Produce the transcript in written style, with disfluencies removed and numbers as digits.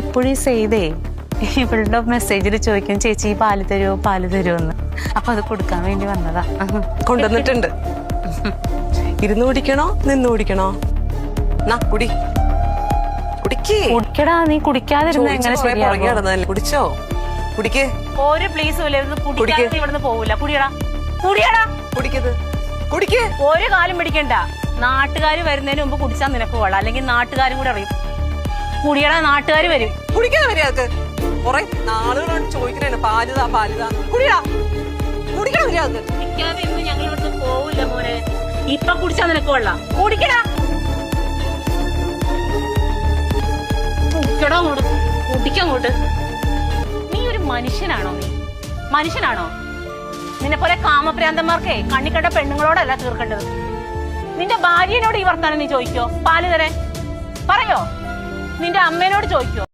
എപ്പോഴും ചെയ്തേ ഇവളുടെ മെസ്സേജിൽ ചോദിക്കും ചേച്ചി പാല് തരുമോ അപ്പൊ അത് കൊടുക്കാൻ വേണ്ടി വന്നതാ. കൊണ്ടുവന്നിട്ടുണ്ട്. ഇരുന്ന് കുടിക്കണോ നിന്ന് കുടിക്കണോ? കുടിക്കടാ, നീ കുടിക്കാതിരുന്ന എങ്ങനെ ശരിയാകും? കുടിച്ചോ? കുടിക്ക്. ഒരു പ്ലീസും ഇല്ല, ഇവിടുന്ന് പോവില്ല. കുടിയടാ കുടിയടാ കുടിക്കത് കുടിക്ക്. ഒരു കാലം പിടിക്കണ്ട. നാട്ടുകാർ വരുന്നതിന് മുമ്പ് കുടിച്ചാൽ നിനക്ക് കൊള്ളാം, അല്ലെങ്കിൽ നാട്ടുകാരും കൂടെ അറിയും. കുടിയടാ, നാട്ടുകാർ വരും. കുടിക്കാതെ വരിക. കൊറേ നാളുകളോട് ചോദിക്കണേ പാലിതാ കുടിയടാ. കുടിക്കണം വരിക. കുടിക്കാതെ ഇന്ന് ഞങ്ങൾ ഇവിടുന്ന് പോവില്ല മോനെ. ഇപ്പൊ കുടിച്ചാ നിനക്ക് കൊള്ളാം. കുടിക്കടാ കുടിക്കടോ കുടിക്കങ്ങോട്ട്. നീ ഒരു മനുഷ്യനാണോ? നിന്നെ പോലെ കാമപ്രാന്തന്മാർക്കേ കണ്ണിക്കണ്ട പെണ്ണുങ്ങളോടല്ല തീർക്കേണ്ടത്. നിന്റെ ഭാര്യനോട് ഈ വർത്താനം നീ ചോദിക്കോ? പാല് തരാൻ പറയോ? നിന്റെ അമ്മേനോട് ചോദിക്കോ?